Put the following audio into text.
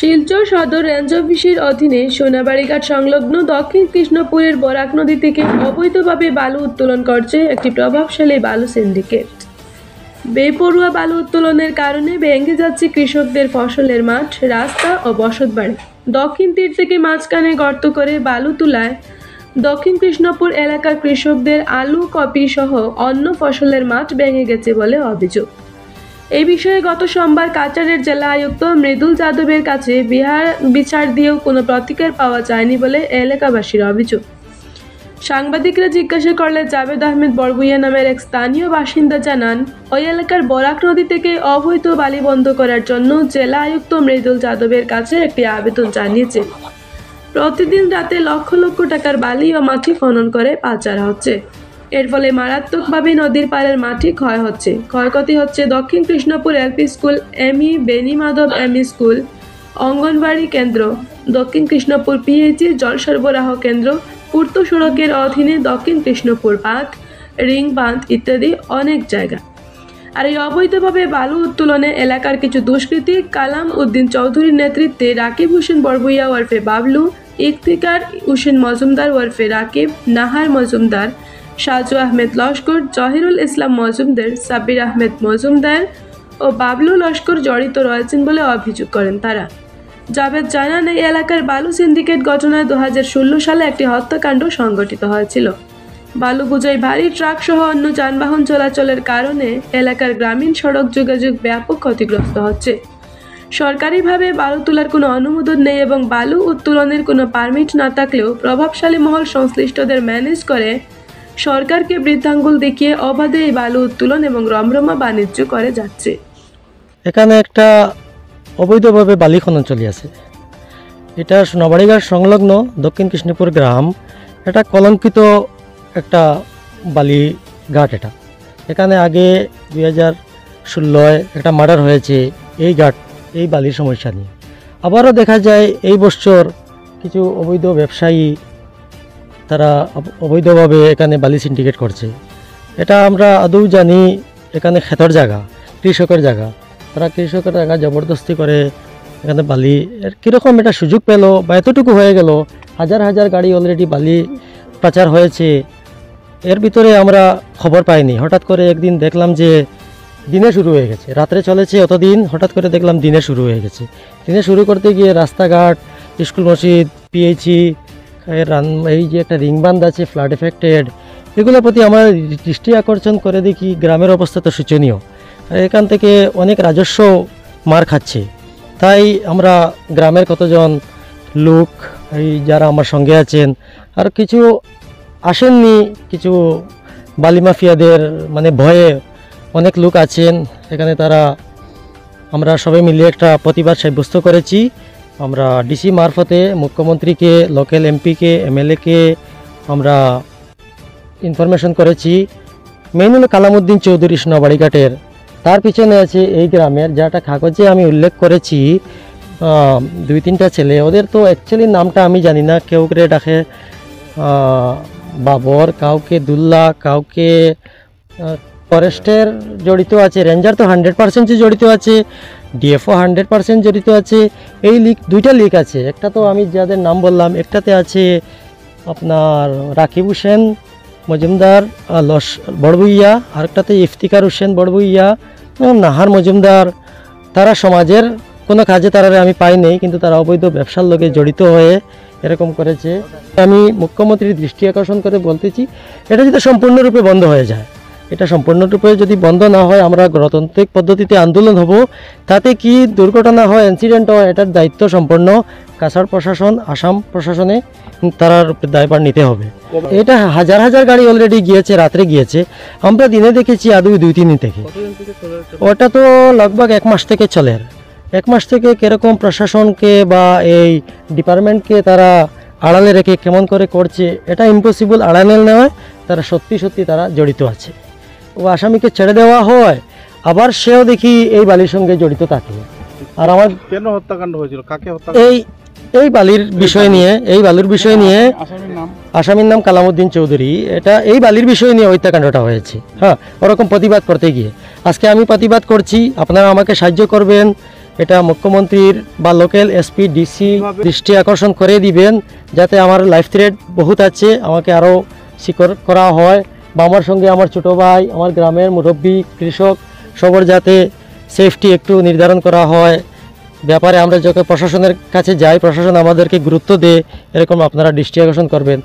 শিলচর সদর রেঞ্জ অফিসের অধীনে সোনাবাড়িঘাট সংলগ্ন দক্ষিণ কৃষ্ণপুরের বরাক নদী থেকে অবৈধভাবে বালু উত্তোলন করছে একটি প্রভাবশালী বালু সিন্ডিকেট। বেপরোয়া বালু উত্তোলনের কারণে ভেঙে যাচ্ছে কৃষকদের ফসলের মাঠ, রাস্তা ও বসতবাড়ি। দক্ষিণ তীর থেকে মাঝখানে গর্ত করে বালু তোলায় দক্ষিণ কৃষ্ণপুর এলাকার কৃষকদের আলু, কপি সহ অন্য ফসলের মাঠ ভেঙে গেছে বলে অভিযোগ। এই বিষয়ে গত সোমবার কাছাড়ের জেলা আয়ুক্ত মৃদুল যাদবের কাছে বিচার দিয়েও কোনো প্রতিকার পাওয়া যায়নি বলে এলাকাবাসীর অভিযোগ। সাংবাদিকরা জিজ্ঞাসা করলে জাভেদ আহমেদ বড়ভূইয়া নামের এক স্থানীয় বাসিন্দা জানান, ওই এলাকার বরাক নদী থেকে অবৈধ বালি বন্ধ করার জন্য জেলা আয়ুক্ত মৃদুল যাদবের কাছে একটি আবেদন জানিয়েছে। প্রতিদিন রাতে লক্ষ লক্ষ টাকার বালি ও মাটি খনন করে পাচার হচ্ছে। এর ফলে মারাত্মকভাবে নদীর পাড়ের মাটি ক্ষয় হচ্ছে। ক্ষয়ক্ষতি হচ্ছে দক্ষিণ কৃষ্ণপুর এলপি স্কুল, এমই বেনি মাধব এমই স্কুল, অঙ্গনবাড়ি কেন্দ্র, দক্ষিণ কৃষ্ণপুর পিএইচি জল সরবরাহ কেন্দ্র, পূর্ত সড়কের অধীনে দক্ষিণ কৃষ্ণপুর বাঁধ, রিং বাঁধ ইত্যাদি অনেক জায়গা। আর এই অবৈধভাবে বালু উত্তোলনে এলাকার কিছু দুষ্কৃতী কালাম উদ্দিন চৌধুরীর নেতৃত্বে রাকিব হোসেন বড়ভূইয়া ওরফে বাবলু, ইফতিকার হোসেন মজুমদার ওরফে রাকিব, নাহার মজুমদার, সাজু আহমেদ লস্কর, জহিরুল ইসলাম মজুমদার, সাব্বির আহমেদ মজুমদার ও বাবলু লস্কর জড়িত রয়েছেন বলে অভিযোগ করেন তারা। জাভেদ জানান, এই এলাকার বালু সিন্ডিকেট ঘটনায় 2016 সালে একটি হত্যাকাণ্ড সংঘটিত হয়েছিল। বালু বোঝাই ভারী ট্রাক সহ অন্য যানবাহন চলাচলের কারণে এলাকার গ্রামীণ সড়ক যোগাযোগ ব্যাপক ক্ষতিগ্রস্ত হচ্ছে। সরকারিভাবে বালু তোলার কোনো অনুমোদন নেই এবং বালু উত্তোলনের কোনো পারমিট না থাকলেও প্রভাবশালী মহল সংশ্লিষ্টদের ম্যানেজ করে সরকারকে বৃদ্ধাঙ্গুল দেখিয়ে অবাধে এই বালু উত্তোলন এবং রমরমা বাণিজ্য করে যাচ্ছে। এখানে একটা অবৈধভাবে বালি খনন চলে আছে। এটা সোনাবাড়িঘাট সংলগ্ন দক্ষিণ কৃষ্ণপুর গ্রাম। এটা কলঙ্কিত একটা বালি ঘাট। এখানে আগে 2016 একটা মার্ডার হয়েছে এই বালির সমস্যা নিয়ে। আবারও দেখা যায় এই বছর কিছু অবৈধ ব্যবসায়ী তারা অবৈধভাবে এখানে বালি সিন্ডিকেট করছে। এটা আমরা আদৌ জানি এখানে ক্ষেতর জায়গা, কৃষকের জায়গা। তারা কৃষকের জায়গা জবরদস্তি করে এখানে বালি কীরকম এটা সুযোগ পেল বা এতটুকু হয়ে গেল। হাজার হাজার গাড়ি অলরেডি বালি পাচার হয়েছে। এর ভিতরে আমরা খবর পাইনি। হঠাৎ করে একদিন দেখলাম যে দিনে শুরু হয়ে গেছে, রাত্রে চলেছে অতদিন, হঠাৎ করে দেখলাম দিনে শুরু হয়ে গেছে। দিনে শুরু করতে গিয়ে রাস্তাঘাট, স্কুল, মসজিদ, পিএইচি, এই যে একটা রিং বাঁধ আছে ফ্লাড এফেক্টেড, এগুলোর প্রতি আমরা দৃষ্টি আকর্ষণ করে দেখি গ্রামের অবস্থা তো শোচনীয়। এখান থেকে অনেক রাজস্ব মার খাচ্ছে। তাই আমরা গ্রামের কতজন লোক, এই যারা আমার সঙ্গে আছেন, আর কিছু আসেননি, কিছু বালি মাফিয়াদের ভয়ে অনেক লোক আছেন এখানে, আমরা সবাই মিলে একটা প্রতিবাদ সাব্যস্ত করেছি। আমরা ডিসি মারফতে মুখ্যমন্ত্রীকে, লোকাল এমপিকে, এমএলএকে আমরা ইনফরমেশন করেছি। মেইন হলো কালামউদ্দিন চৌধুরী সোনাবাড়িঘাটের, তার পিছনে আছে এই গ্রামের, যাটা কাগজে আমি উল্লেখ করেছি 2-3টা ছেলে। ওদের তো অ্যাকচুয়ালি নামটা আমি জানি না, কেউ করে ডাকে বাবর, কাউকে দুল্লা, কাউকে ফরেস্টের জড়িত আছে, রেঞ্জার তো 100% জড়িত আছে, ডিএফও 100% জড়িত আছে। এই দুইটা লিগ আছে। একটা তো আমি যাদের নাম বললাম, একটাতে আছে আপনার রাকিব হোসেন মজুমদার বড়ভূইয়া, আরেকটাতে ইফতিকার হোসেন বড়ভূইয়া এবং নাহার মজুমদার। তারা সমাজের কোনো কাজে তারা আমি পাই নেই, কিন্তু তারা অবৈধ ব্যবসার লোকে জড়িত হয়ে এরকম করেছে। আমি মুখ্যমন্ত্রীর দৃষ্টি আকর্ষণ করে বলতেছি, এটা যদি সম্পূর্ণরূপে বন্ধ হয়ে যায়, এটা সম্পূর্ণরূপে যদি বন্ধ না হয়, আমরা গণতান্ত্রিক পদ্ধতিতে আন্দোলন হব। তাতে কি দুর্ঘটনা হয়, ইনসিডেন্ট হয়, এটার দায়িত্ব সম্পূর্ণ কাছাড় প্রশাসন, আসাম প্রশাসনে তার দায়ভার নিতে হবে। এটা হাজার হাজার গাড়ি অলরেডি গিয়েছে, রাত্রে গিয়েছে। আমরা দিনে দেখেছি আদৌ 2-3 দিন থেকে। ওটা তো লগভগ 1 মাস থেকে চলে। 1 মাস থেকে কীরকম প্রশাসনকে বা এই ডিপার্টমেন্টকে তারা আড়ালে রেখে কেমন করে করছে, এটা ইম্পসিবল আড়ালে নেওয়া। তারা সত্যি সত্যি তারা জড়িত আছে। ও আসামিকে ছেড়ে দেওয়া হয়, আবার সেও দেখি এই বালির সঙ্গে জড়িত থাকে। আর আমার কেন হত্যাকাণ্ড হয়েছিল, কাকে হত্যা, এই বালির বিষয় নিয়ে আসামির নাম কালামউদ্দিন চৌধুরী। এটা এই বালির বিষয় নিয়ে হত্যাকাণ্ডটা হয়েছে। হ্যাঁ, ওরকম প্রতিবাদ করতে গিয়ে আজকে আমি প্রতিবাদ করছি। আপনারা আমাকে সাহায্য করবেন, এটা মুখ্যমন্ত্রীর বা লোকাল এসপি ডিসি দৃষ্টি আকর্ষণ করে দিবেন, যাতে আমার লাইফ থ্রেট বহুত আছে, আমাকে আরও সিকিউর করা হয়, বা আমার সঙ্গে আমার ছোটো ভাই, আমার গ্রামের মুরব্বী, কৃষক সবার যাতে সেফটি একটু নির্ধারণ করা হয়। ব্যাপারে আমরা যখন প্রশাসনের কাছে যাই, প্রশাসন আমাদেরকে গুরুত্ব দেয়, এরকম আপনারা দৃষ্টি আকর্ষণ করবেন।